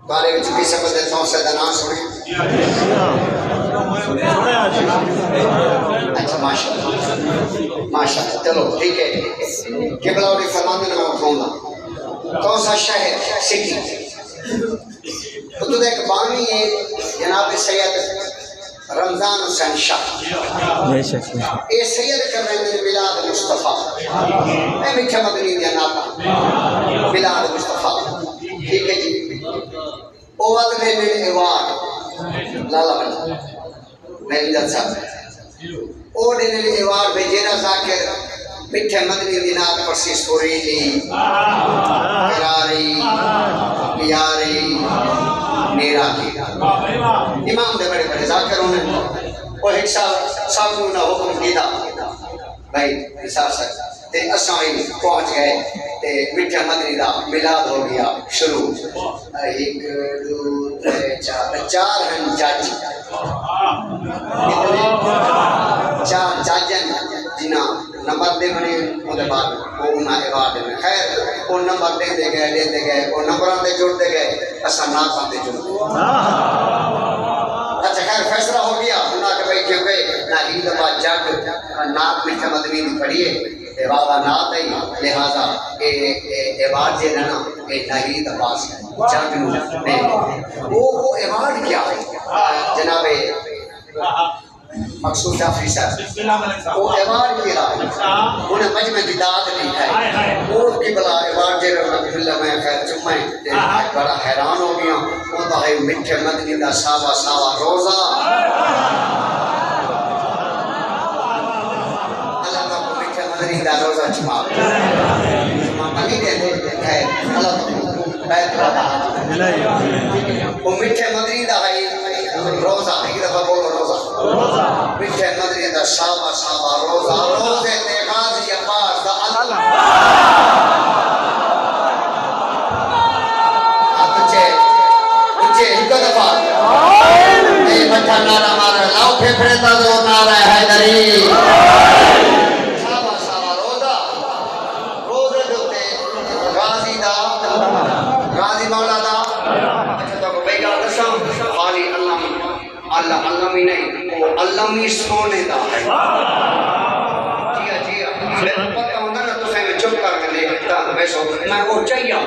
بارے وچ بھی سبب دے تو سے نام سنی اچھا ماشاءاللہ چلو ٹھیک ہے قبلہ اور فرمان میں نام کھوں گا کون سا شہر سٹی خود ایک بانی ہے جناب سید رمضان حسین شاہ اے سید کر رہے ہیں ملاد مصطفیٰ اے میٹھے مدنی دیا ناتا ملاد مصطفیٰ ٹھیک ہے جی اواد میں ایوارڈ لالا بنا مہندر صاحب او دینے ایوارڈ بھیجینا ذاکر میٹھے مدنی دیا ناتا پرسی سوریلی کراری پیاری میرا کی امام دے بڑے بڑے ذاکر ہونے وہ ایک سال نہ حکم دیدہ بھائی حساب سے تے اسائی پہنچ گئے تے میٹھا مدنی دا ملاد ہو گیا شروع ایک دو چار ہیں جاجی چار جاجن جنا نمبر دے بنے وہ بعد وہ انہاں ایوارڈ میں خیر وہ نمبر دے گئے وہ نمبران دے جوڑ دے گئے اسا ناکان دے جوڑ دے اچھا خیر فیصلہ ہو گیا انہاں کے بیٹھے ہوئے نہ ہی دفعہ جگ ناک میٹھا مدنی دی پڑھیے بابا نات ہے لہذا ایوارڈ جے نا نہیں دفعہ جگ نو وہ ایوارڈ کیا ہے جناب مقصود جعفری صاحب وہ ایوارڈ کیا ہے انہیں مجمع دیداد نہیں ہے وہ قبلہ ایوارڈ جے رحمت اللہ میں خیر چمائیں بڑا حیران ہو گیا وہ تو ہے میٹھے مدنی دا ساوا ساوا روزہ اللہ کا میٹھے مدنی دا روزہ چما علی دے ہے اللہ تو بیت رہا وہ میٹھے مدنی دا ہے روزہ ایک دفعہ بولو روزہ میٹھے مدنی دا ساوا ساوا روزہ روزے تے غازی عباس دا اللہ ایک دفعہ اے بٹھا نعرہ مارا لاؤ پھیپھڑے تا زور نعرہ حیدری ساوا ساوا روزہ روزے دوتے غازی دا غازی مولا دا اچھا تو بھئی گا دساں خالی علمی نہیں وہ علمی سونے دا ہے جی میں پتہ ہوندہ نا تو سے میں چپ کر کے دیکھتا بیسو میں وہ چاہیے وہ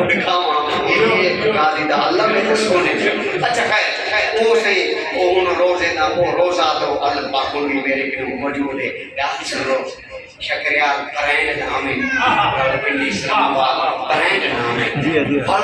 دکھاؤں یہ غازی دا اللہ میں تو سونے اچھا خیر وہ سے وہ روزے دا وہ روزہ تو اللہ پاکوں بھی میرے کنو موجود ہے یاد سنو شکریال پرینڈ نامے پنڈی اسلام آباد پرینڈ نامے ہر